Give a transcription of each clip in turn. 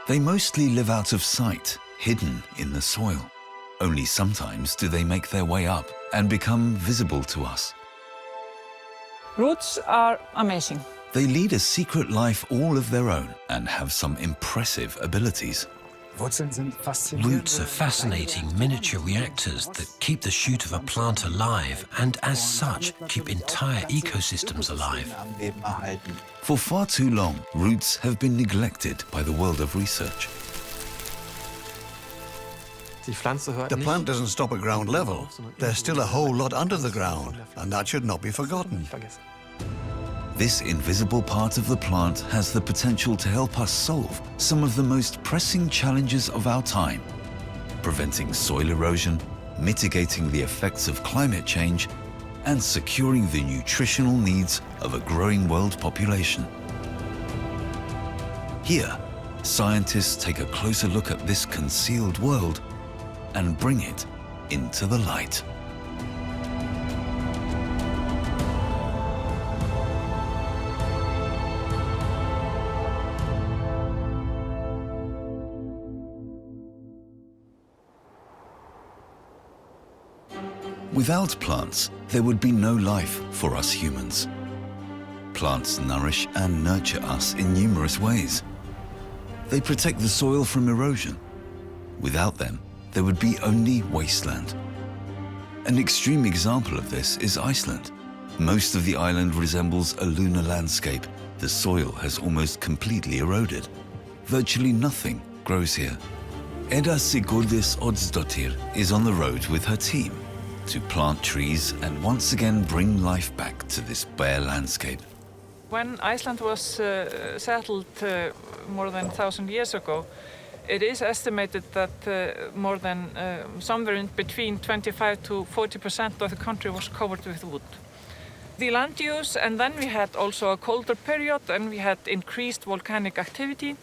They mostly live out of sight, hidden in the soil. Only sometimes do they make their way up and become visible to us. Roots are amazing. They lead a secret life all of their own and have some impressive abilities. Roots are fascinating miniature reactors that keep the shoot of a plant alive and, as such, keep entire ecosystems alive. For far too long, roots have been neglected by the world of research. The plant doesn't stop at ground level. There's still a whole lot under the ground, and that should not be forgotten. This invisible part of the plant has the potential to help us solve some of the most pressing challenges of our time, preventing soil erosion, mitigating the effects of climate change, and securing the nutritional needs of a growing world population. Here, scientists take a closer look at this concealed world and bring it into the light. Without plants, there would be no life for us humans. Plants nourish and nurture us in numerous ways. They protect the soil from erosion. Without them, there would be only wasteland. An extreme example of this is Iceland. Most of the island resembles a lunar landscape. The soil has almost completely eroded. Virtually nothing grows here. Edda Sigurdis Oddsdottir is on the road with her team to plant trees and once again bring life back to this bare landscape. When Iceland was settled more than 1,000 years ago, it is estimated that more than somewhere in between 25 to 40% of the country was covered with wood. The land use, and then we had also a colder period and we had increased volcanic activity.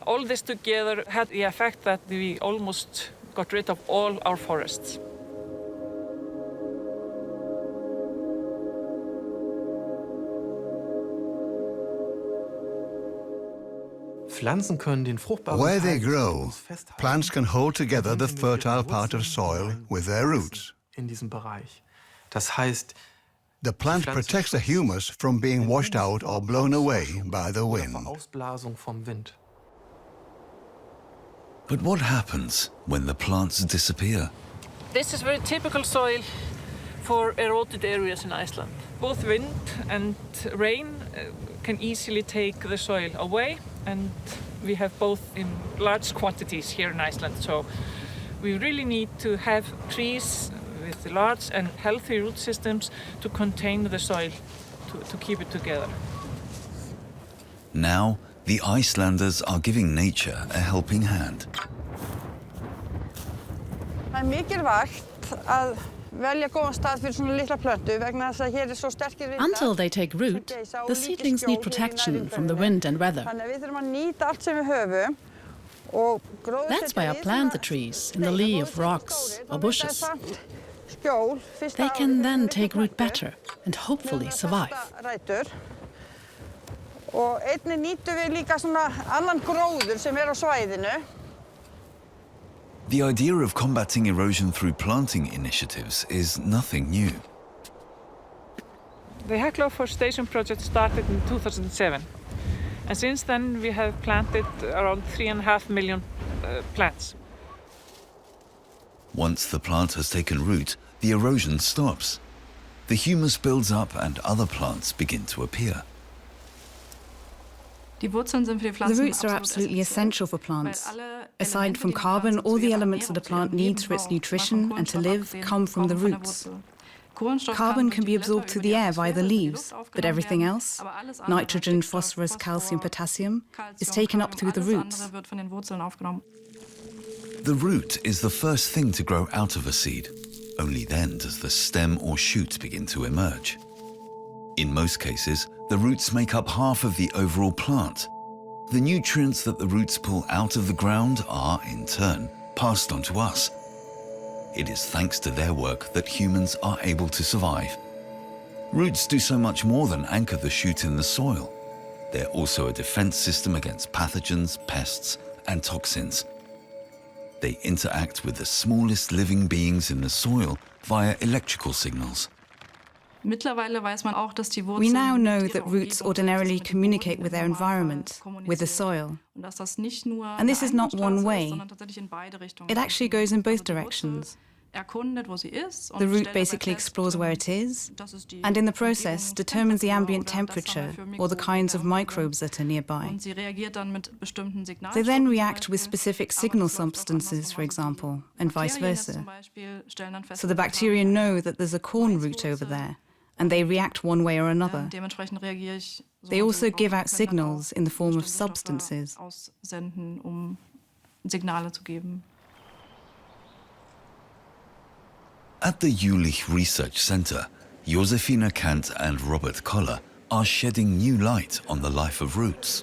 All this together had the effect that we almost got rid of all our forests. Where they grow, plants can hold together the fertile part of soil with their roots. The plant protects the humus from being washed out or blown away by the wind. But what happens when the plants disappear? This is very typical soil for eroded areas in Iceland. Both wind and rain can easily take the soil away, and we have both in large quantities here in Iceland. So we really need to have trees with large and healthy root systems to contain the soil, to keep it together. Now, the Icelanders are giving nature a helping hand. Það mikilvægt að velja góðan stað fyrir svona litla plöntu vegna þess að hér svo sterkir vindar. Until they take root, the seedlings need protection from the wind and weather. Þannig við þurfum að nýta allt sem við höfum og gróðursetja. That's why I plant the trees in the lee of rocks or bushes. They can then take root better and hopefully survive. Og einnig nýtum við líka svona annan gróður sem á svæðinu. The idea of combating erosion through planting initiatives is nothing new. The Hekla Forestation project started in 2007, and since then we have planted around 3.5 million plants. Once the plant has taken root, the erosion stops. The humus builds up and other plants begin to appear. The roots are absolutely essential for plants. Aside from carbon, all the elements that a plant needs for its nutrition and to live come from the roots. Carbon can be absorbed through the air via the leaves, but everything else, nitrogen, phosphorus, calcium, potassium, is taken up through the roots. The root is the first thing to grow out of a seed. Only then does the stem or shoot begin to emerge. In most cases, the roots make up half of the overall plant. The nutrients that the roots pull out of the ground are, in turn, passed on to us. It is thanks to their work that humans are able to survive. Roots do so much more than anchor the shoot in the soil. They're also a defense system against pathogens, pests, and toxins. They interact with the smallest living beings in the soil via electrical signals. We now know that roots ordinarily communicate with their environment, with the soil. And this is not one way. It actually goes in both directions. The root basically explores where it is, and in the process determines the ambient temperature or the kinds of microbes that are nearby. They then react with specific signal substances, for example, and vice versa. So the bacteria know that there's a corn root over there, and they react one way or another. They also give out signals in the form of substances. At the Jülich Research Center, Josefina Kant and Robert Koller are shedding new light on the life of roots.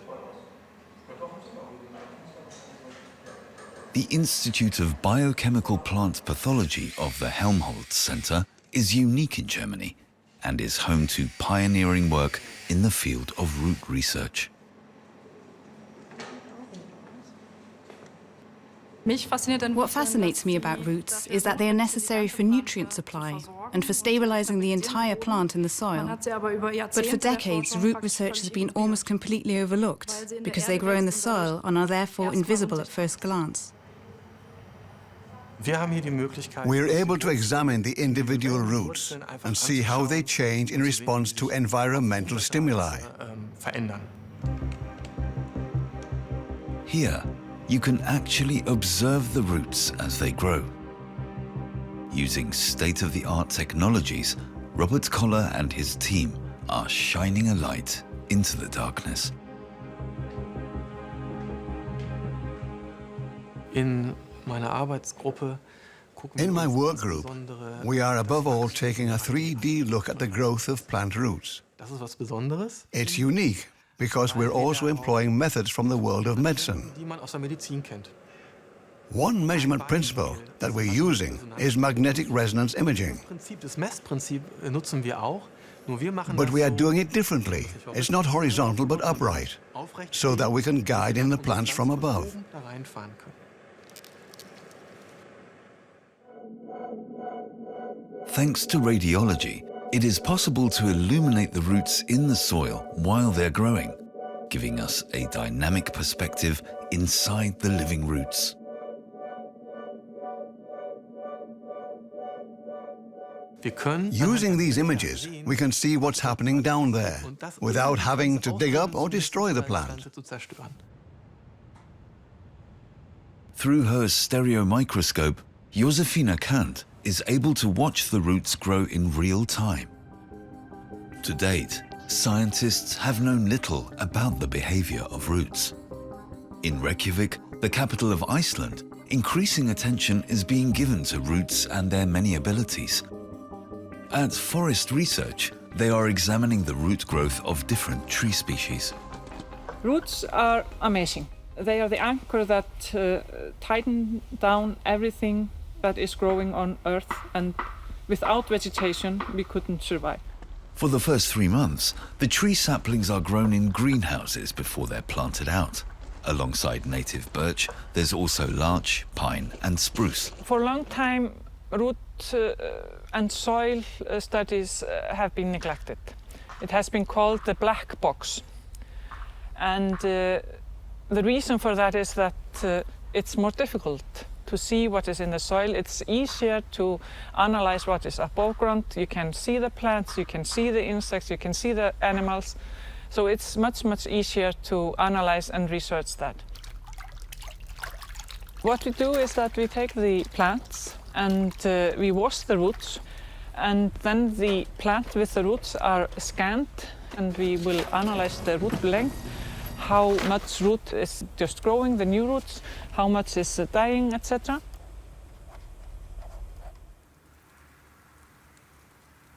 The Institute of Biochemical Plant Pathology of the Helmholtz Center is unique in Germany and is home to pioneering work in the field of root research. What fascinates me about roots is that they are necessary for nutrient supply and for stabilizing the entire plant in the soil. But for decades, root research has been almost completely overlooked because they grow in the soil and are therefore invisible at first glance. We're able to examine the individual roots and see how they change in response to environmental stimuli. Here, you can actually observe the roots as they grow. Using state-of-the-art technologies, Robert Koller and his team are shining a light into the darkness. In my work group, we are above all taking a 3D look at the growth of plant roots. It's unique because we're also employing methods from the world of medicine. One measurement principle that we're using is magnetic resonance imaging. But we are doing it differently. It's not horizontal but upright, so that we can guide in the plants from above. Thanks to radiology, it is possible to illuminate the roots in the soil while they're growing, giving us a dynamic perspective inside the living roots. Using these images, we can see what's happening down there, without having to dig up or destroy the plant. Through her stereo microscope, Josefina Kant is able to watch the roots grow in real time. To date, scientists have known little about the behavior of roots. In Reykjavik, the capital of Iceland, increasing attention is being given to roots and their many abilities. At Forest Research, they are examining the root growth of different tree species. Roots are amazing. They are the anchor that tighten down everything that is growing on Earth, and without vegetation we couldn't survive. For the first 3 months, the tree saplings are grown in greenhouses before they're planted out. Alongside native birch, there's also larch, pine and spruce. For a long time, root and soil studies have been neglected. It has been called the black box. And the reason for that is that it's more difficult to see what is in the soil. It's easier to analyze what is above ground. You can see the plants, you can see the insects, you can see the animals. So it's much, much easier to analyze and research that. What we do is that we take the plants and we wash the roots, and then the plant with the roots are scanned, and we will analyze the root length, how much root is just growing, the new roots, how much is dying, etc.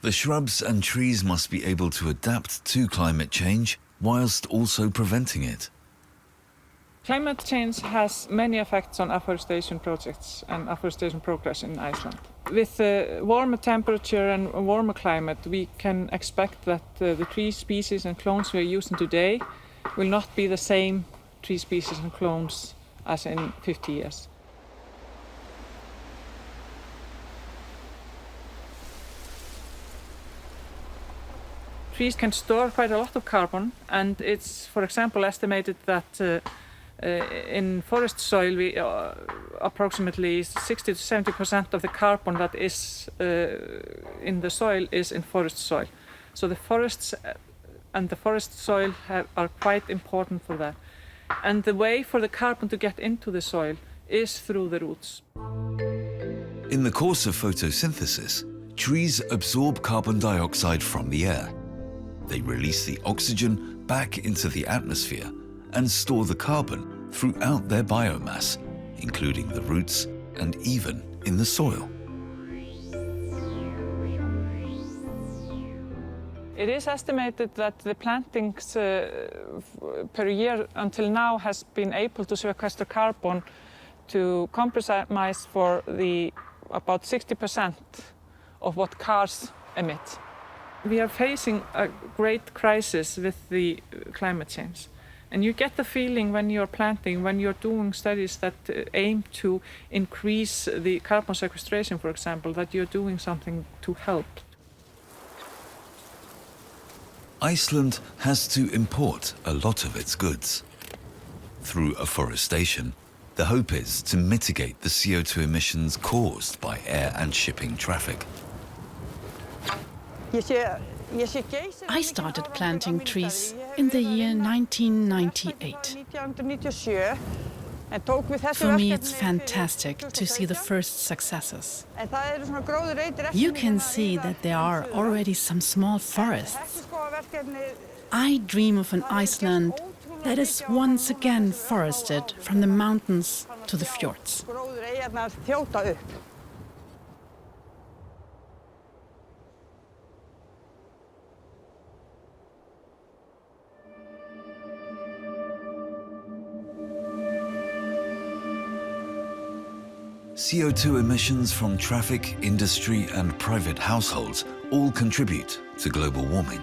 The shrubs and trees must be able to adapt to climate change whilst also preventing it. Climate change has many effects on afforestation projects and afforestation progress in Iceland. With warmer temperature and warmer climate, we can expect that the tree species and clones we are using today will not be the same tree species and clones as in 50 years. Trees can store quite a lot of carbon, and it's, for example, estimated that in forest soil, approximately 60 to 70% of the carbon that is in the soil is in forest soil. So the forests and the forest soil are quite important for that. And the way for the carbon to get into the soil is through the roots. In the course of photosynthesis, trees absorb carbon dioxide from the air. They release the oxygen back into the atmosphere and store the carbon throughout their biomass, including the roots and even in the soil. It is estimated that the plantings per year until now has been able to sequester carbon to compromise for about 60% of what cars emit. We are facing a great crisis with the climate change. And you get the feeling when you're planting, when you're doing studies that aim to increase the carbon sequestration, for example, that you're doing something to help. Iceland has to import a lot of its goods. Through afforestation, the hope is to mitigate the CO2 emissions caused by air and shipping traffic. I started planting trees in the year 1998. For me, it's fantastic to see the first successes. You can see that there are already some small forests. I dream of an Iceland that is once again forested from the mountains to the fjords. CO2 emissions from traffic, industry and private households all contribute to global warming.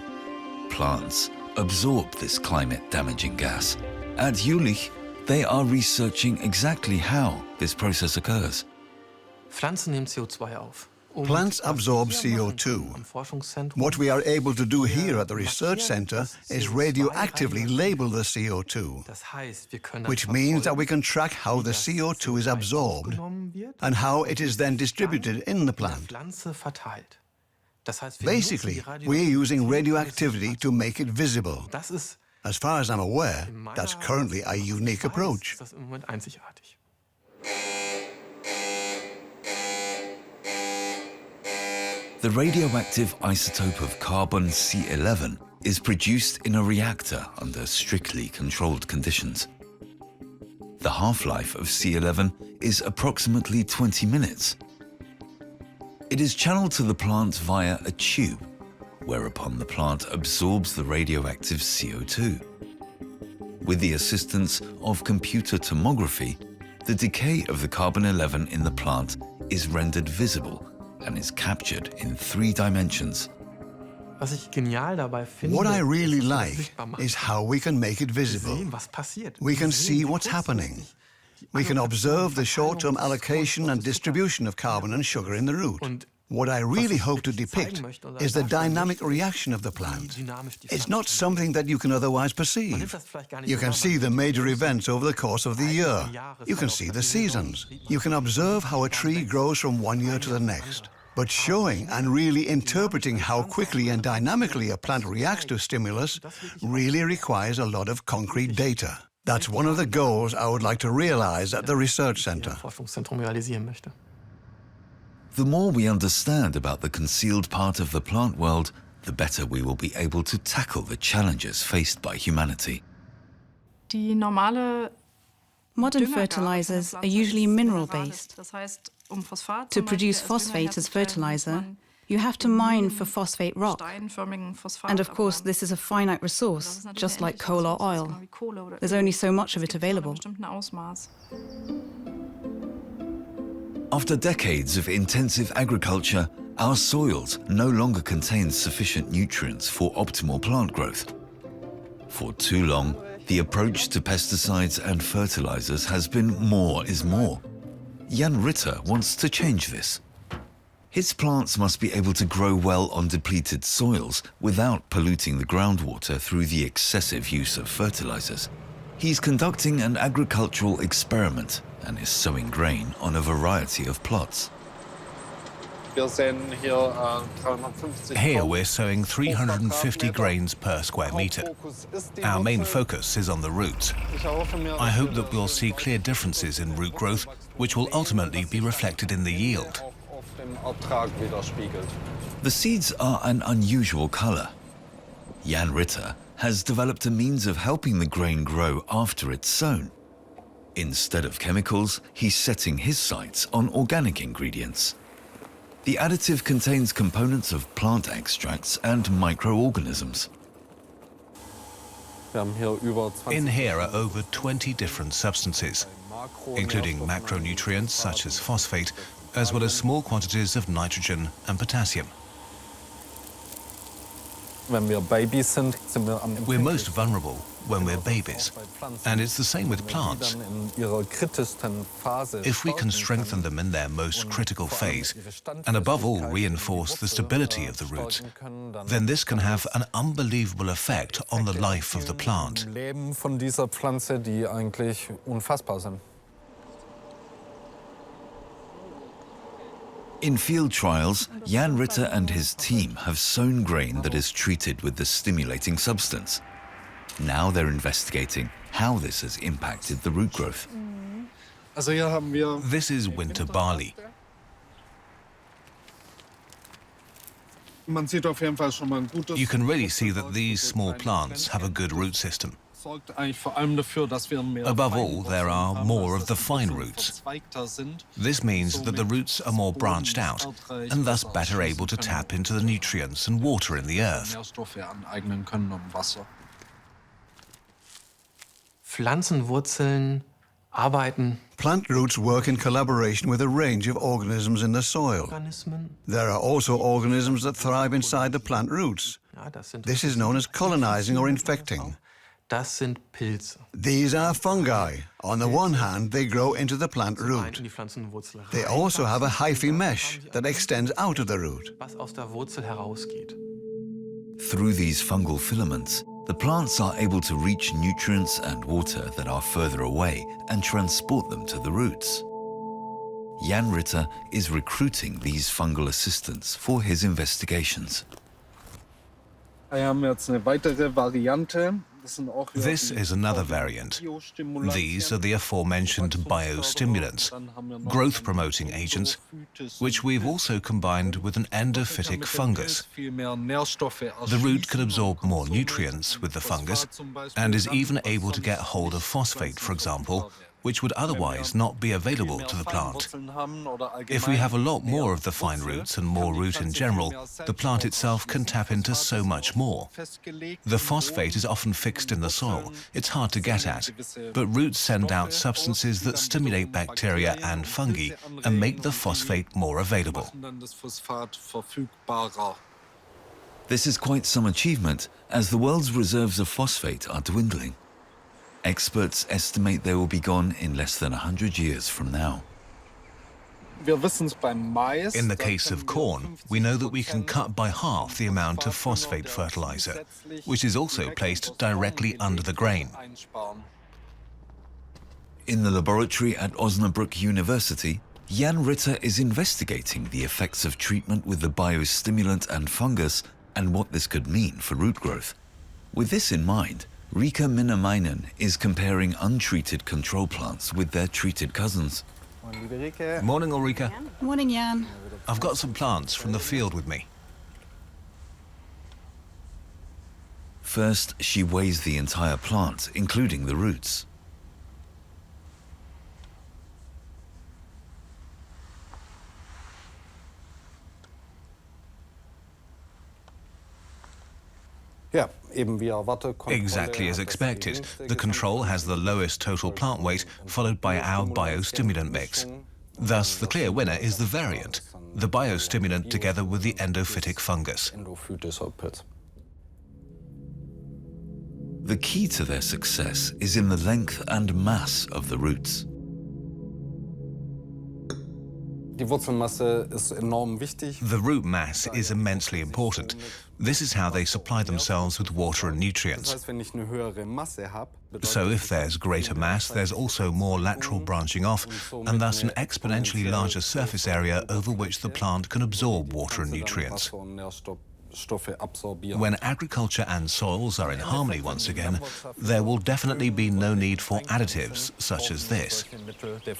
Plants absorb this climate-damaging gas. At Jülich, they are researching exactly how this process occurs. Pflanzen nehmen CO2 auf. Plants absorb CO2. What we are able to do here at the research center is radioactively label the CO2, which means that we can track how the CO2 is absorbed and how it is then distributed in the plant. Basically, we are using radioactivity to make it visible. As far as I'm aware, that's currently a unique approach. The radioactive isotope of carbon C11 is produced in a reactor under strictly controlled conditions. The half-life of C11 is approximately 20 minutes. It is channeled to the plant via a tube, whereupon the plant absorbs the radioactive CO2. With the assistance of computer tomography, the decay of the carbon-11 in the plant is rendered visible and is captured in 3 dimensions. What I really like is how we can make it visible. We can see what's happening. We can observe the short-term allocation and distribution of carbon and sugar in the root. What I really hope to depict is the dynamic reaction of the plant. It's not something that you can otherwise perceive. You can see the major events over the course of the year. You can see the seasons. You can observe how a tree grows from one year to the next. But showing and really interpreting how quickly and dynamically a plant reacts to stimulus really requires a lot of concrete data. That's one of the goals I would like to realize at the research center. The more we understand about the concealed part of the plant world, the better we will be able to tackle the challenges faced by humanity. Modern fertilizers are usually mineral-based. To produce phosphate as fertilizer, you have to mine for phosphate rock. And of course, this is a finite resource, just like coal or oil. There's only so much of it available. After decades of intensive agriculture, our soils no longer contain sufficient nutrients for optimal plant growth. For too long, The approach to pesticides and fertilizers has been more is more. Jan Ritter wants to change this. His plants must be able to grow well on depleted soils without polluting the groundwater through the excessive use of fertilizers. He's conducting an agricultural experiment and is sowing grain on a variety of plots. Here we're sowing 350 grains per square metre. Our main focus is on the roots. I hope that we'll see clear differences in root growth, which will ultimately be reflected in the yield. The seeds are an unusual colour. Jan Ritter has developed a means of helping the grain grow after it's sown. Instead of chemicals, he's setting his sights on organic ingredients. The additive contains components of plant extracts and microorganisms. In here are over 20 different substances, including macronutrients such as phosphate, as well as small quantities of nitrogen and potassium. We're most vulnerable when we're babies, and it's the same with plants. If we can strengthen them in their most critical phase, and above all reinforce the stability of the roots, then this can have an unbelievable effect on the life of the plant. In field trials, Jan Ritter and his team have sown grain that is treated with the stimulating substance. Now they're investigating how this has impacted the root growth. This is winter barley. You can really see that these small plants have a good root system. Above all, there are more of the fine roots. This means that the roots are more branched out and thus better able to tap into the nutrients and water in the earth. Pflanzenwurzeln arbeiten. Plant roots work in collaboration with a range of organisms in the soil. There are also organisms that thrive inside the plant roots. This is known as colonizing or infecting. Das sind Pilze. These are fungi. On the one hand, they grow into the plant root. They also have a hyphae mesh that extends out of the root. Was aus der Wurzel herausgeht. Through these fungal filaments, the plants are able to reach nutrients and water that are further away and transport them to the roots. Jan Ritter is recruiting these fungal assistants for his investigations. This is another variant. These are the aforementioned biostimulants, growth-promoting agents, which we've also combined with an endophytic fungus. The root can absorb more nutrients with the fungus and is even able to get hold of phosphate, for example, which would otherwise not be available to the plant. If we have a lot more of the fine roots and more root in general, the plant itself can tap into so much more. The phosphate is often fixed in the soil. It's hard to get at, but roots send out substances that stimulate bacteria and fungi and make the phosphate more available. This is quite some achievement, as the world's reserves of phosphate are dwindling. Experts estimate they will be gone in less than 100 years from now. In the case of corn, we know that we can cut by half the amount of phosphate fertilizer, which is also placed directly under the grain. In the laboratory at Osnabrück University, Jan Ritter is investigating the effects of treatment with the biostimulant and fungus and what this could mean for root growth. With this in mind, Wiche is comparing untreated control plants with their treated cousins. Morning, Ulrike. Morning, Jan. I've got some plants from the field with me. First, she weighs the entire plant, including the roots. Exactly as expected. The control has the lowest total plant weight, followed by our biostimulant mix. Thus, the clear winner is the variant, the biostimulant together with the endophytic fungus. The key to their success is in the length and mass of the roots. The root mass is immensely important. This is how they supply themselves with water and nutrients. So if there's greater mass, there's also more lateral branching off, and thus an exponentially larger surface area over which the plant can absorb water and nutrients. When agriculture and soils are in harmony once again, there will definitely be no need for additives such as this.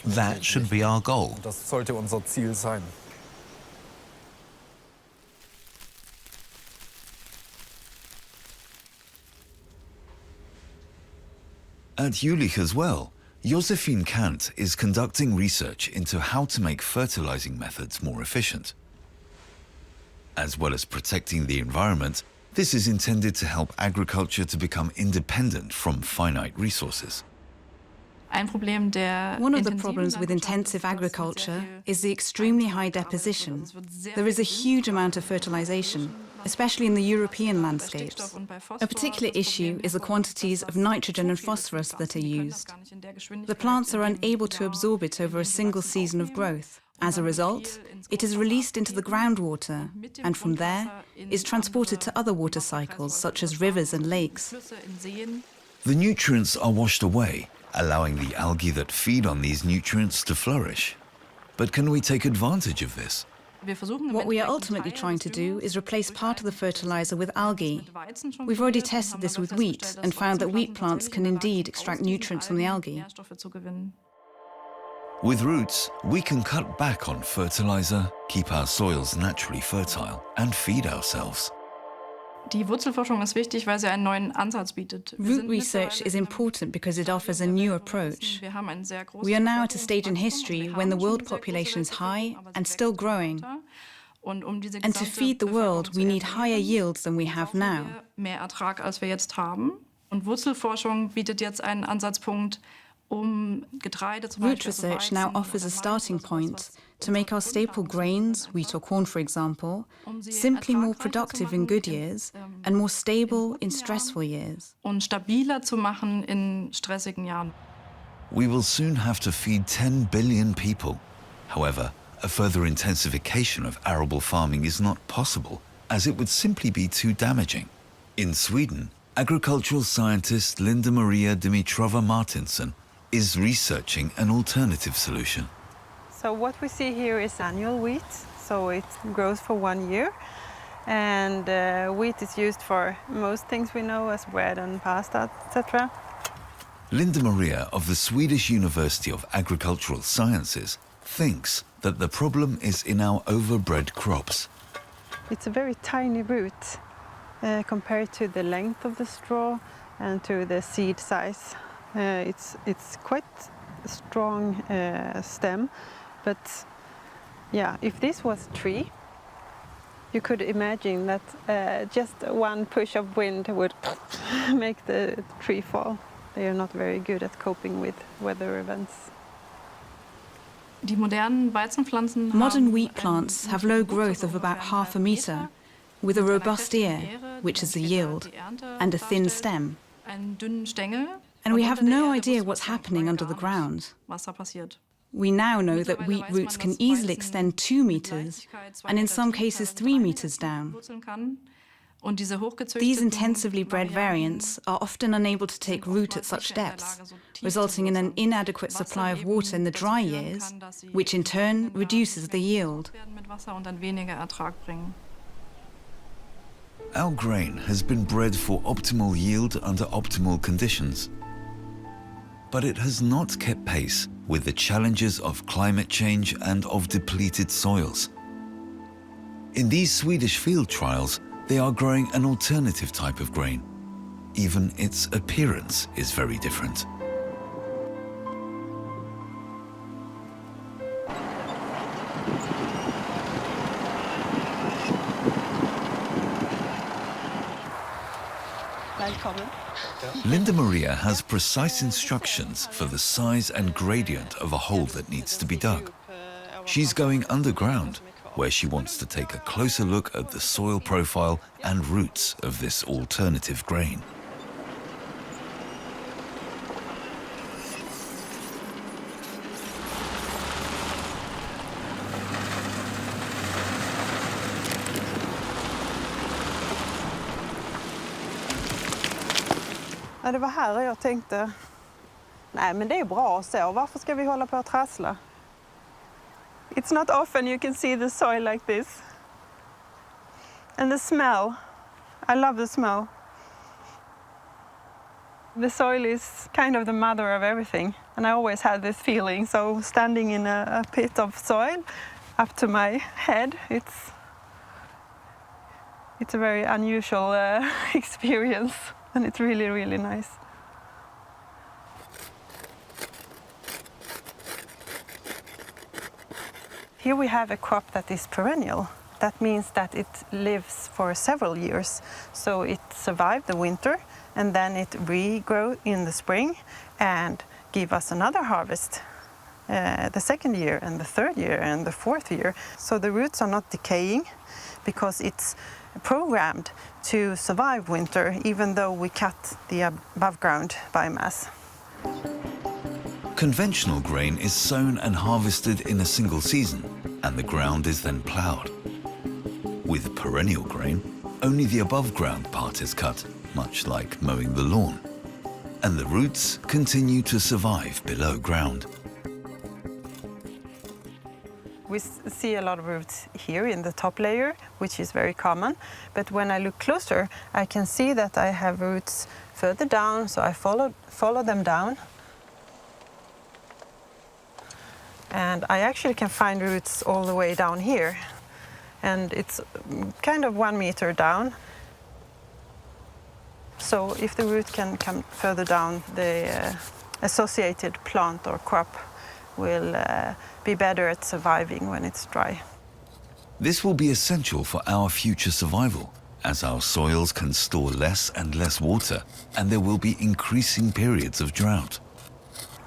That should be our goal. At Jülich as well, Josephine Kant is conducting research into how to make fertilizing methods more efficient. As well as protecting the environment, this is intended to help agriculture to become independent from finite resources. One of the problems with intensive agriculture is the extremely high deposition. There is a huge amount of fertilization, especially in the European landscapes. A particular issue is the quantities of nitrogen and phosphorus that are used. The plants are unable to absorb it over a single season of growth. As a result, it is released into the groundwater and from there is transported to other water cycles such as rivers and lakes. The nutrients are washed away, allowing the algae that feed on these nutrients to flourish. But can we take advantage of this? What we are ultimately trying to do is replace part of the fertilizer with algae. We've already tested this with wheat and found that wheat plants can indeed extract nutrients from the algae. With roots, we can cut back on fertilizer, keep our soils naturally fertile, and feed ourselves. Root research is important because it offers a new approach. We are now at a stage in history when the world population is high and still growing. And to feed the world, we need higher yields than we have now. Root research now offers a starting point to make our staple grains, wheat or corn for example, simply more productive in good years and more stable in stressful years. We will soon have to feed 10 billion people. However, a further intensification of arable farming is not possible, as it would simply be too damaging. In Sweden, agricultural scientist Linda Maria Mårtensson is researching an alternative solution. So what we see here is annual wheat, so it grows for 1 year. And wheat is used for most things we know as bread and pasta, etc. Linda Maria of the Swedish University of Agricultural Sciences thinks that the problem is in our overbred crops. It's a very tiny root compared to the length of the straw and to the seed size. It's quite a strong stem, but yeah, if this was a tree, you could imagine that just one push of wind would make the tree fall. They are not very good at coping with weather events. Modern wheat plants have low growth of about ½ meter, with a robust ear, which is the yield, and a thin stem. And we have no idea what's happening under the ground. We now know that wheat roots can easily extend 2 meters, and in some cases 3 meters down. These intensively bred variants are often unable to take root at such depths, resulting in an inadequate supply of water in the dry years, which in turn reduces the yield. Our grain has been bred for optimal yield under optimal conditions. But it has not kept pace with the challenges of climate change and of depleted soils. In these Swedish field trials, they are growing an alternative type of grain. Even its appearance is very different. Linda Maria has precise instructions for the size and gradient of a hole that needs to be dug. She's going underground, where she wants to take a closer look at the soil profile and roots of this alternative grain. Ja, det var här jag tänkte, nej men det är bra så, varför ska vi hålla på att trassla? It's not often you can see the soil like this. And the smell, I love the smell. The soil is kind of the mother of everything, and I always had this feeling, so standing in a pit of soil up to my head, it's a very unusual experience, and it's really, really nice. Here we have a crop that is perennial. That means that it lives for several years. So it survived the winter and then it regrows in the spring and give us another harvest the second year and the third year and the fourth year. So the roots are not decaying because it's programmed to survive winter even though we cut the above ground biomass. Conventional grain is sown and harvested in a single season, and the ground is then ploughed. With perennial grain, only the above-ground part is cut, much like mowing the lawn, and the roots continue to survive below ground. We see a lot of roots here in the top layer, which is very common, but when I look closer, I can see that I have roots further down, so I follow them down. And I actually can find roots all the way down here. And it's kind of 1 meter down. So if the root can come further down, the associated plant or crop will be better at surviving when it's dry. This will be essential for our future survival, as our soils can store less and less water, and there will be increasing periods of drought.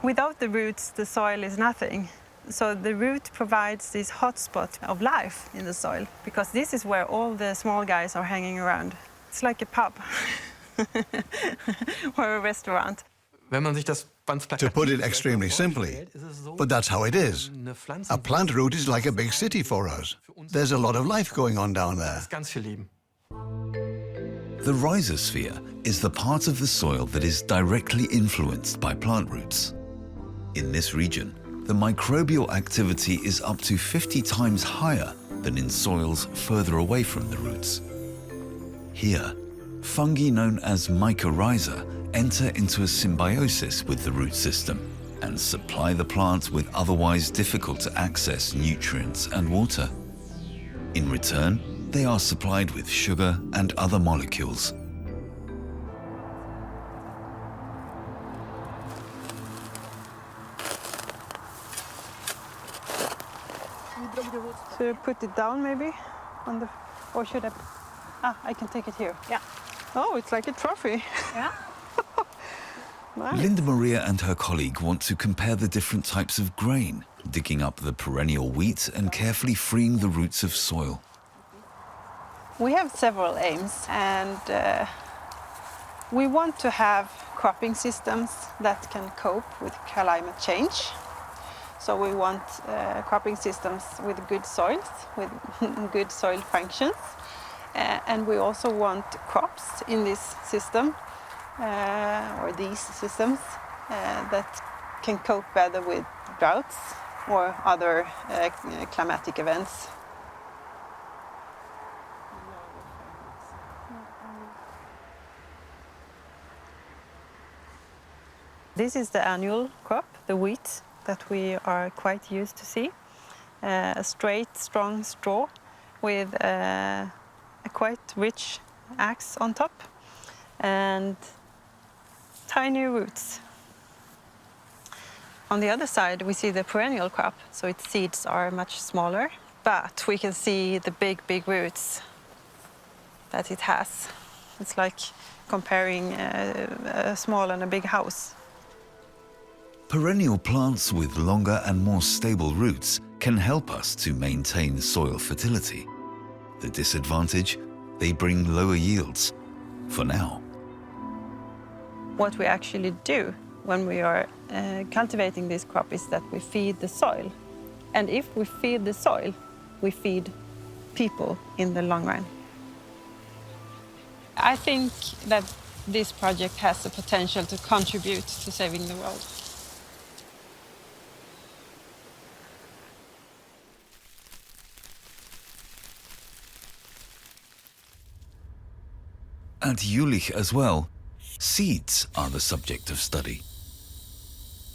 Without the roots, the soil is nothing. So the root provides this hotspot of life in the soil, because this is where all the small guys are hanging around. It's like a pub or a restaurant. To put it extremely simply, but that's how it is. A plant root is like a big city for us. There's a lot of life going on down there. The rhizosphere is the part of the soil that is directly influenced by plant roots. In this region, the microbial activity is up to 50 times higher than in soils further away from the roots. Here, fungi known as mycorrhiza enter into a symbiosis with the root system and supply the plant with otherwise difficult to access nutrients and water. In return, they are supplied with sugar and other molecules. Should I put it down maybe? Or should I? I can take it here. Yeah. Oh, it's like a trophy. Yeah. Nice. Linda Maria and her colleague want to compare the different types of grain, digging up the perennial wheat and carefully freeing the roots of soil. We have several aims, and we want to have cropping systems that can cope with climate change. So we want cropping systems with good soils, with good soil functions. And we also want crops in this system, or these systems, that can cope better with droughts or other climatic events. This is the annual crop, the wheat, that we are quite used to see. A straight, strong straw with a quite rich axe on top and tiny roots. On the other side we see the perennial crop, so its seeds are much smaller, but we can see the big roots that it has. It's like comparing a small and a big house. Perennial plants with longer and more stable roots can help us to maintain soil fertility. The disadvantage? They bring lower yields, for now. What we actually do when we are cultivating this crop is that we feed the soil. And if we feed the soil, we feed people in the long run. I think that this project has the potential to contribute to saving the world. At Jülich as well, seeds are the subject of study.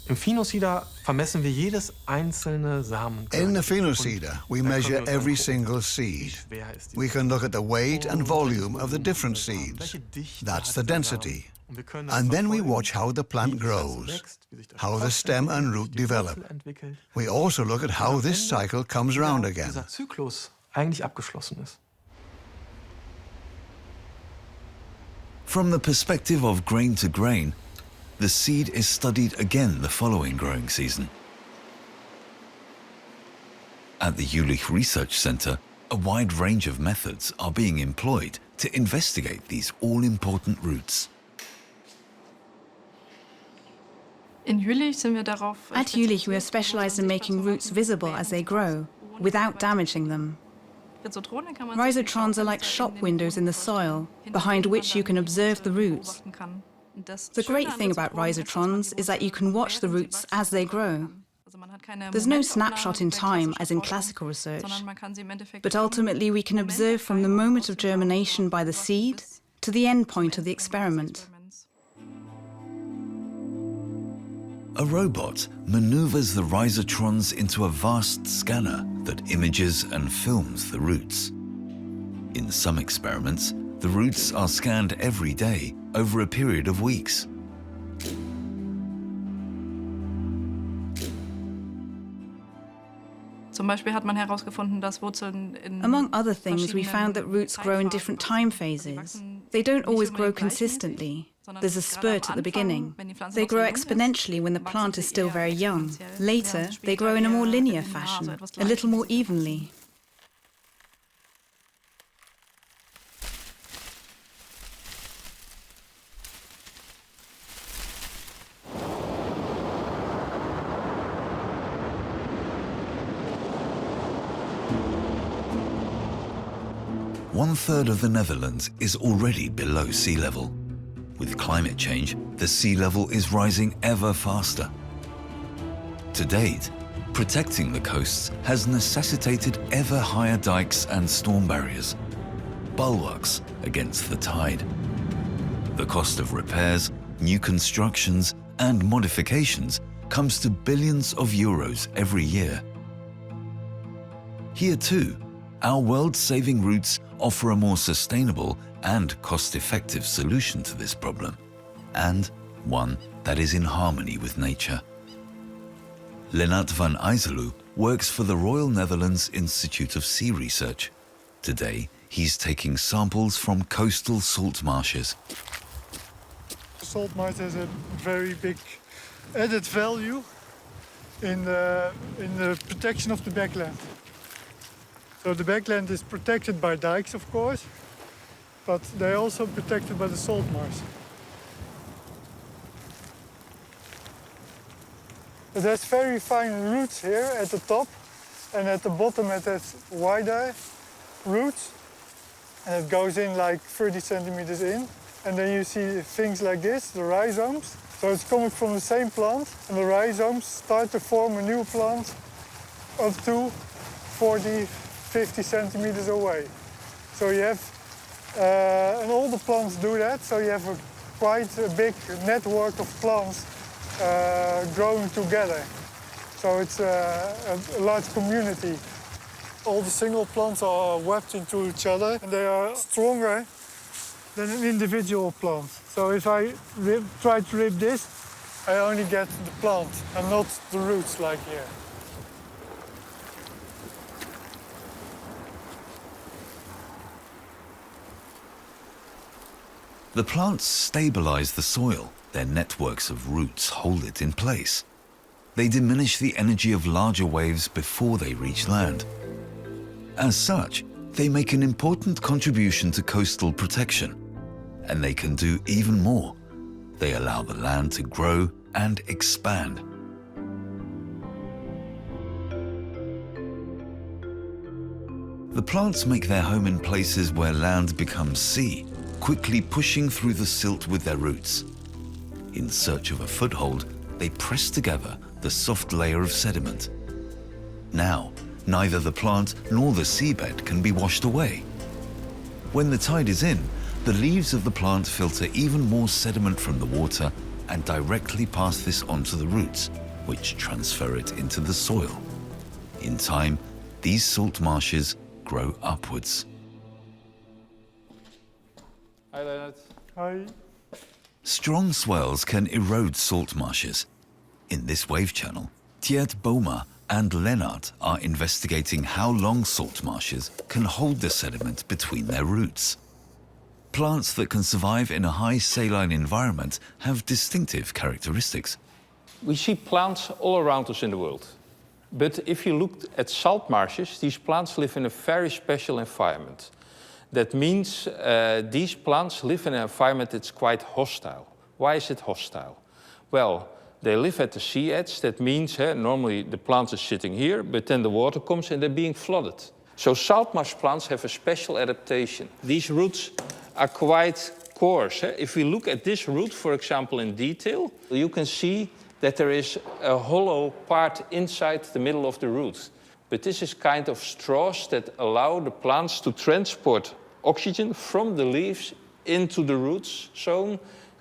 Im Phenosieder vermessen wir jedes einzelne Samenkörnchen. In the phenosieder, we measure every single seed. We can look at the weight and volume of the different seeds. That's the density. And then we watch how the plant grows, how the stem and root develop. We also look at how this cycle comes around again. Dieser Zyklus eigentlich abgeschlossen ist. From the perspective of grain to grain, the seed is studied again the following growing season. At the Jülich Research Center, a wide range of methods are being employed to investigate these all-important roots. At Jülich, we are specialized in making roots visible as they grow, without damaging them. Rhizotrons are like shop windows in the soil, behind which you can observe the roots. The great thing about rhizotrons is that you can watch the roots as they grow. There's no snapshot in time, as in classical research, but ultimately we can observe from the moment of germination by the seed to the end point of the experiment. A robot maneuvers the rhizotrons into a vast scanner that images and films the roots. In some experiments, the roots are scanned every day over a period of weeks. Among other things, we found that roots grow in different time phases. They don't always grow consistently. There's a spurt at the beginning. They grow exponentially when the plant is still very young. Later, they grow in a more linear fashion, a little more evenly. One-third of the Netherlands is already below sea level. With climate change, the sea level is rising ever faster. To date, protecting the coasts has necessitated ever higher dykes and storm barriers, bulwarks against the tide. The cost of repairs, new constructions and modifications comes to billions of euros every year. Here too, our world-saving routes offer a more sustainable and cost-effective solution to this problem, and one that is in harmony with nature. Lennart van IJsseloo works for the Royal Netherlands Institute of Sea Research. Today, he's taking samples from coastal salt marshes. Salt marsh has a very big added value in the protection of the backland. So the backland is protected by dykes, of course, but they're also protected by the salt marsh. It has very fine roots here at the top, and at the bottom it has wider roots, and it goes in like 30 centimeters in. And then you see things like this, the rhizomes. So it's coming from the same plant, and the rhizomes start to form a new plant up to 40, 50 centimeters away. So you have, and all the plants do that, so you have quite a big network of plants growing together. So it's a large community. All the single plants are webbed into each other, and they are stronger than an individual plant. So if I try to rip this, I only get the plant and not the roots like here. The plants stabilize the soil. Their networks of roots hold it in place. They diminish the energy of larger waves before they reach land. As such, they make an important contribution to coastal protection. And they can do even more. They allow the land to grow and expand. The plants make their home in places where land becomes sea, quickly pushing through the silt with their roots. In search of a foothold, they press together the soft layer of sediment. Now, neither the plant nor the seabed can be washed away. When the tide is in, the leaves of the plant filter even more sediment from the water and directly pass this onto the roots, which transfer it into the soil. In time, these salt marshes grow upwards. Hi, Leonard. Hi. Strong swells can erode salt marshes. In this wave channel, Tjeerd Bouma and Lennart are investigating how long salt marshes can hold the sediment between their roots. Plants that can survive in a high saline environment have distinctive characteristics. We see plants all around us in the world. But if you look at salt marshes, these plants live in a very special environment. That means these plants live in an environment that's quite hostile. Why is it hostile? Well, they live at the sea edge. That means normally the plant is sitting here, but then the water comes and they're being flooded. So salt marsh plants have a special adaptation. These roots are quite coarse. If we look at this root, for example, in detail, you can see that there is a hollow part inside the middle of the root. But this is kind of straws that allow the plants to transport oxygen from the leaves into the root zone,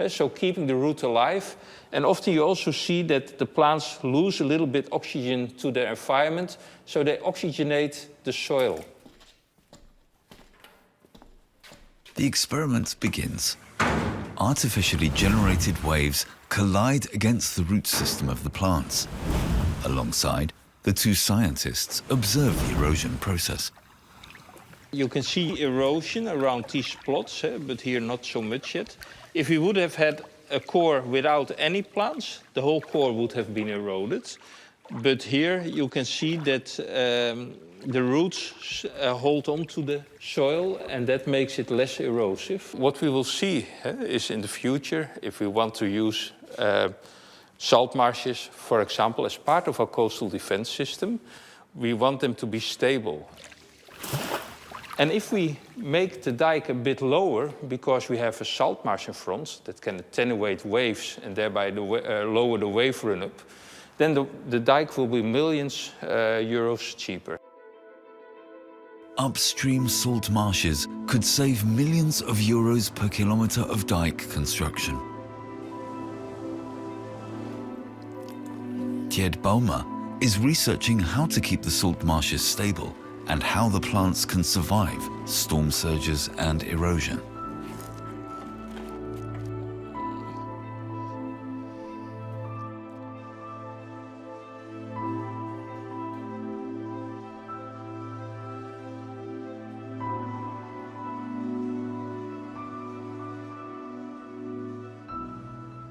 so keeping the root alive. And often you also see that the plants lose a little bit oxygen to their environment, so they oxygenate the soil. The experiment begins. Artificially generated waves collide against the root system of the plants. Alongside, the two scientists observe the erosion process. You can see erosion around these plots, but here not so much yet. If we would have had a core without any plants, the whole core would have been eroded. But here you can see that the roots hold on to the soil, and that makes it less erosive. What we will see is in the future, if we want to use salt marshes, for example, as part of our coastal defense system, we want them to be stable. And if we make the dike a bit lower, because we have a salt marsh in front that can attenuate waves and thereby lower the wave run-up, then the dike will be millions euros cheaper. Upstream salt marshes could save millions of euros per kilometre of dike construction. Tjeerd Bouma is researching how to keep the salt marshes stable and how the plants can survive storm surges and erosion.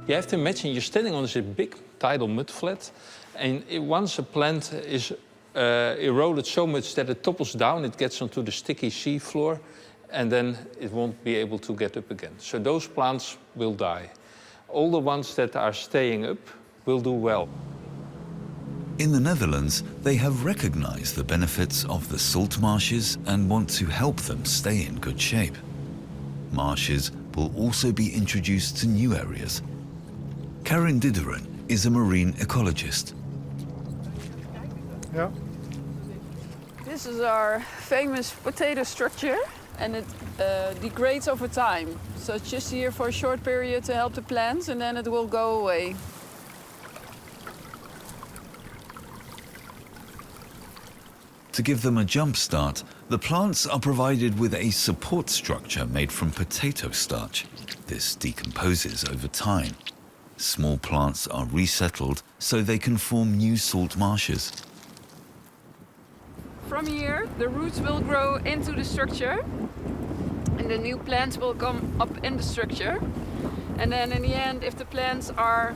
You have to imagine you're standing on this big tidal mudflat, and once a plant is eroded so much that it topples down, it gets onto the sticky sea floor, and then it won't be able to get up again. So those plants will die. All the ones that are staying up will do well. In the Netherlands, they have recognized the benefits of the salt marshes and want to help them stay in good shape. Marshes will also be introduced to new areas. Karin Dideren is a marine ecologist. Yeah. This is our famous potato structure, and it degrades over time. So it's just here for a short period to help the plants, and then it will go away. To give them a jump start, the plants are provided with a support structure made from potato starch. This decomposes over time. Small plants are resettled so they can form new salt marshes. From here, the roots will grow into the structure, and the new plants will come up in the structure. And then in the end, if the plants are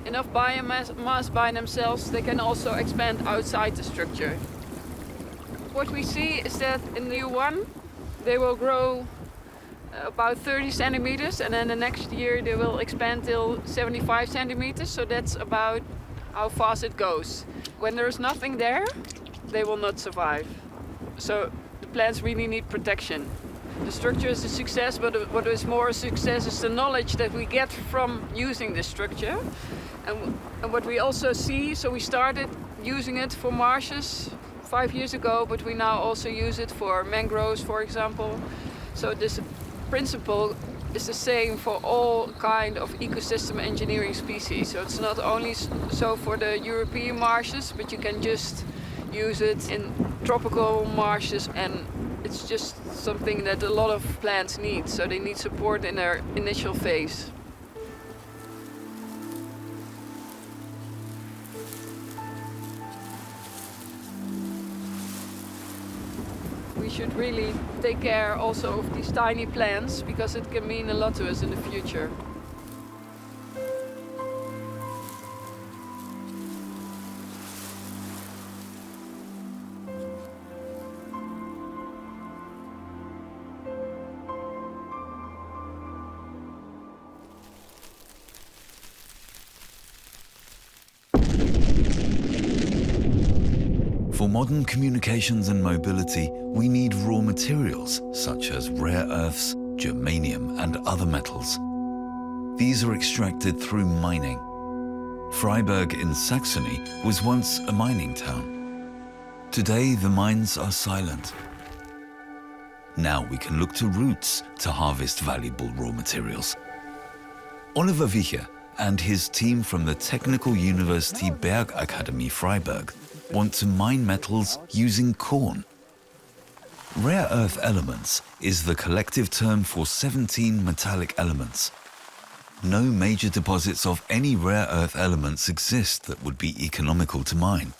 enough biomass by themselves, they can also expand outside the structure. What we see is that in the new one, they will grow about 30 centimeters, and then the next year they will expand till 75 centimeters, so that's about how fast it goes. When there's nothing there, they will not survive. So the plants really need protection. The structure is a success, but what is more a success is the knowledge that we get from using this structure. And what we also see, so we started using it for marshes 5 years ago, but we now also use it for mangroves, for example. So this principle is the same for all kind of ecosystem engineering species. So it's not only so for the European marshes, but you can just use it in tropical marshes, and it's just something that a lot of plants need. So they need support in their initial phase. We should really take care also of these tiny plants, because it can mean a lot to us in the future. For modern communications and mobility, we need raw materials such as rare earths, germanium and other metals. These are extracted through mining. Freiberg in Saxony was once a mining town. Today the mines are silent. Now we can look to roots to harvest valuable raw materials. Oliver Wiche and his team from the Technical University Bergakademie Freiberg want to mine metals using corn. Rare earth elements is the collective term for 17 metallic elements. No major deposits of any rare earth elements exist that would be economical to mine.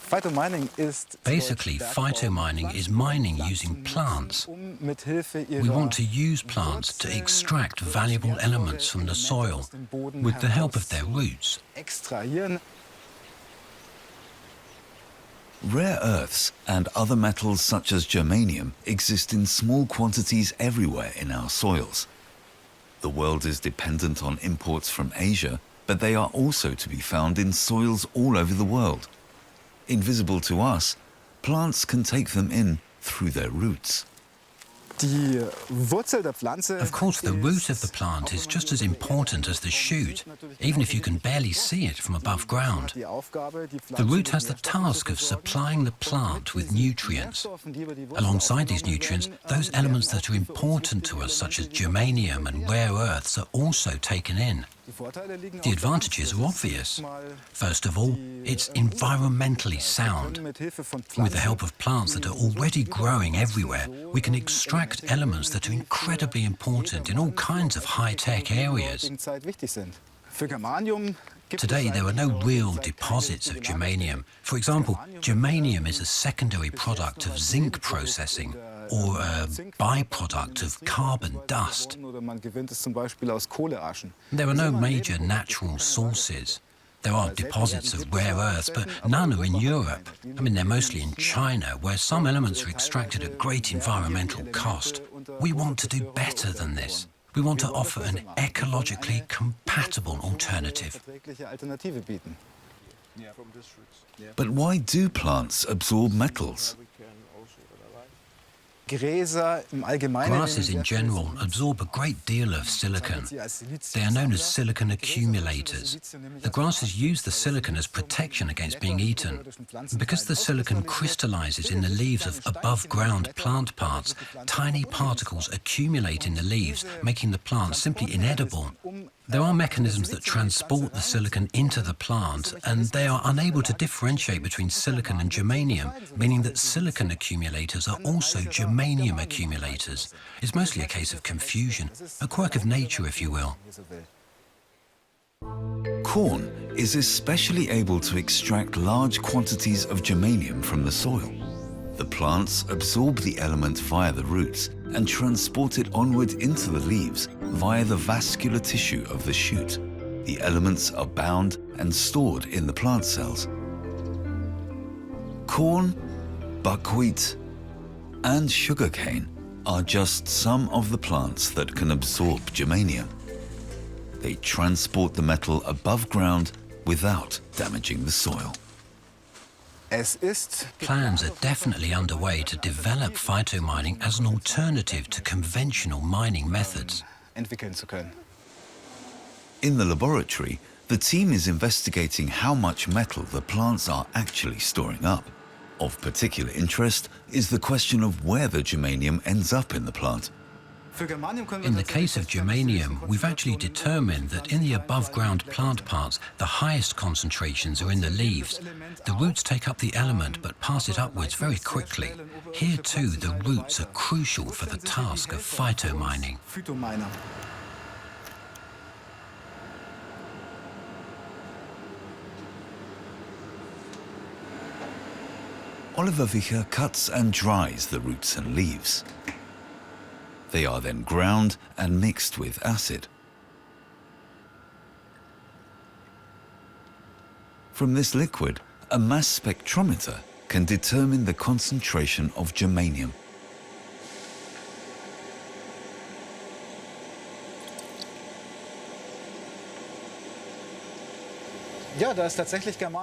Basically, phytomining is mining using plants. We want to use plants to extract valuable elements from the soil with the help of their roots. Rare earths and other metals such as germanium exist in small quantities everywhere in our soils. The world is dependent on imports from Asia, but they are also to be found in soils all over the world. Invisible to us, plants can take them in through their roots. Of course, the root of the plant is just as important as the shoot, even if you can barely see it from above ground. The root has the task of supplying the plant with nutrients. Alongside these nutrients, those elements that are important to us, such as germanium and rare earths, are also taken in. The advantages are obvious. First of all, it's environmentally sound. With the help of plants that are already growing everywhere, we can extract elements that are incredibly important in all kinds of high-tech areas. Today, there are no real deposits of germanium. For example, germanium is a secondary product of zinc processing, or a byproduct of carbon dust. There are no major natural sources. There are deposits of rare earths, but none are in Europe. I mean, they're mostly in China, where some elements are extracted at great environmental cost. We want to do better than this. We want to offer an ecologically compatible alternative. But why do plants absorb metals? Grasses in general absorb a great deal of silicon. They are known as silicon accumulators. The grasses use the silicon as protection against being eaten. Because the silicon crystallizes in the leaves of above-ground plant parts, tiny particles accumulate in the leaves, making the plant simply inedible. There are mechanisms that transport the silicon into the plant, and they are unable to differentiate between silicon and germanium, meaning that silicon accumulators are also germanium accumulators. It's mostly a case of confusion, a quirk of nature, if you will. Corn is especially able to extract large quantities of germanium from the soil. The plants absorb the element via the roots and transport it onward into the leaves via the vascular tissue of the shoot. The elements are bound and stored in the plant cells. Corn, buckwheat, and sugarcane are just some of the plants that can absorb germanium. They transport the metal above ground without damaging the soil. Plans are definitely underway to develop phytomining as an alternative to conventional mining methods. In the laboratory, the team is investigating how much metal the plants are actually storing up. Of particular interest is the question of where the germanium ends up in the plant. In the case of germanium, we've actually determined that in the above-ground plant parts, the highest concentrations are in the leaves. The roots take up the element but pass it upwards very quickly. Here too, the roots are crucial for the task of phytomining. Oliver Wiche cuts and dries the roots and leaves. They are then ground and mixed with acid. From this liquid, a mass spectrometer can determine the concentration of germanium.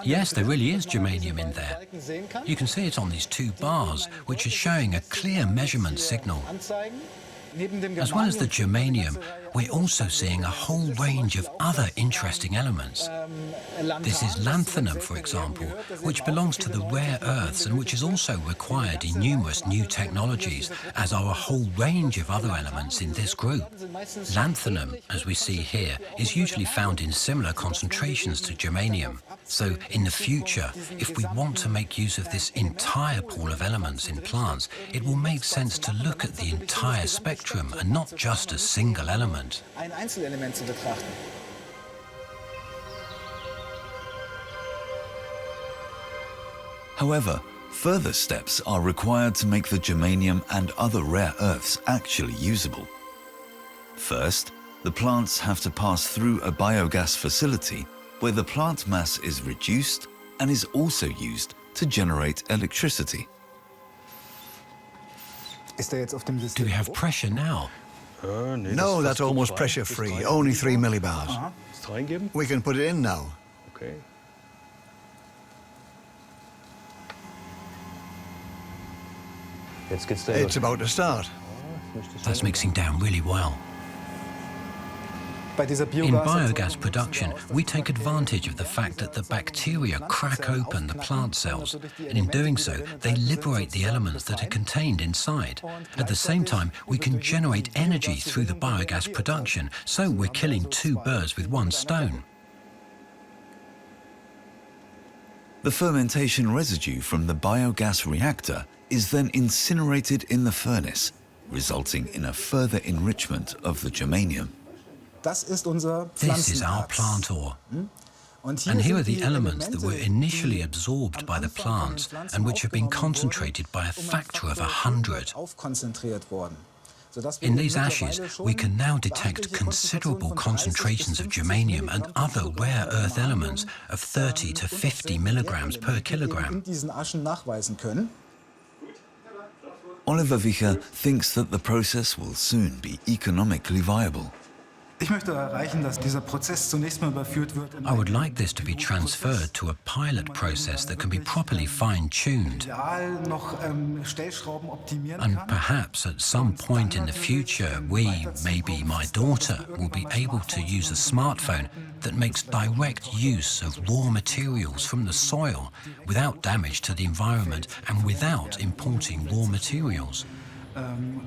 Yes, there really is germanium in there. You can see it on these two bars, which are showing a clear measurement signal. As well as the germanium, we're also seeing a whole range of other interesting elements. This is lanthanum, for example, which belongs to the rare earths and which is also required in numerous new technologies, as are a whole range of other elements in this group. Lanthanum, as we see here, is usually found in similar concentrations to germanium. So in the future, if we want to make use of this entire pool of elements in plants, it will make sense to look at the entire spectrum and not just a single element. However, further steps are required to make the germanium and other rare earths actually usable. First, the plants have to pass through a biogas facility where the plant mass is reduced and is also used to generate electricity. Do we have pressure now? No, that's almost pressure-free, only 3 millibars. We can put it in now. Okay. It's about to start. That's mixing down really well. In biogas production, we take advantage of the fact that the bacteria crack open the plant cells, and in doing so, they liberate the elements that are contained inside. At the same time, we can generate energy through the biogas production, so we're killing two birds with one stone. The fermentation residue from the biogas reactor is then incinerated in the furnace, resulting in a further enrichment of the germanium. This is our plant ore. And here are the elements that were initially absorbed by the plants and which have been concentrated by a factor of 100. In these ashes, we can now detect considerable concentrations of germanium and other rare earth elements of 30 to 50 milligrams per kilogram. Oliver Wiche thinks that the process will soon be economically viable. I would like this to be transferred to a pilot process that can be properly fine-tuned. And perhaps at some point in the future, maybe my daughter, will be able to use a smartphone that makes direct use of raw materials from the soil without damage to the environment and without importing raw materials. And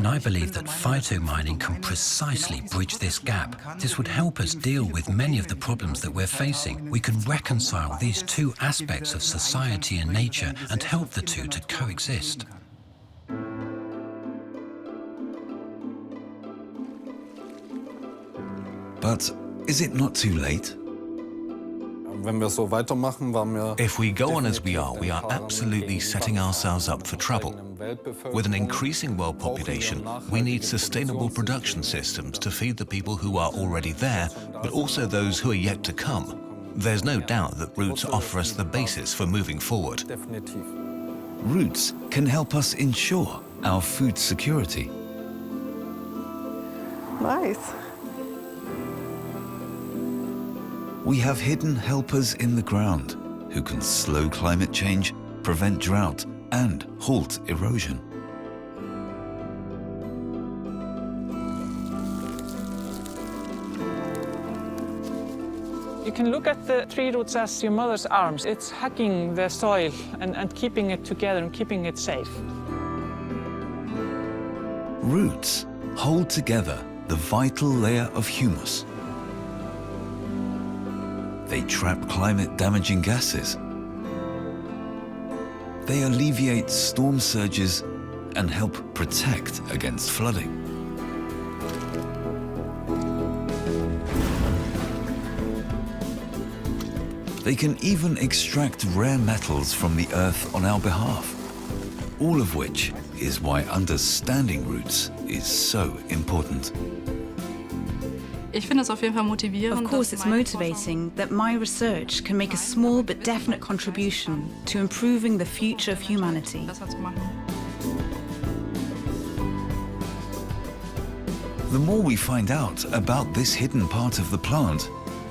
I believe that phytomining can precisely bridge this gap. This would help us deal with many of the problems that we're facing. We can reconcile these two aspects of society and nature and help the two to coexist. But is it not too late? If we go on as we are absolutely setting ourselves up for trouble. With an increasing world population, we need sustainable production systems to feed the people who are already there, but also those who are yet to come. There's no doubt that roots offer us the basis for moving forward. Roots can help us ensure our food security. Nice. We have hidden helpers in the ground, who can slow climate change, prevent drought, and halt erosion. You can look at the tree roots as your mother's arms. It's hugging the soil and keeping it together and keeping it safe. Roots hold together the vital layer of humus. They trap climate-damaging gases. They alleviate storm surges and help protect against flooding. They can even extract rare metals from the earth on our behalf, all of which is why understanding roots is so important. Of course, it's motivating that my research can make a small but definite contribution to improving the future of humanity. The more we find out about this hidden part of the plant,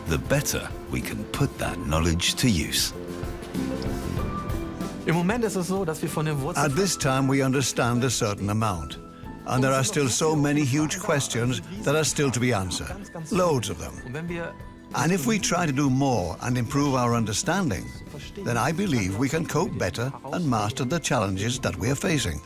the better we can put that knowledge to use. At this time, we understand a certain amount. And there are still so many huge questions that are still to be answered. Loads of them. And if we try to do more and improve our understanding, then I believe we can cope better and master the challenges that we are facing.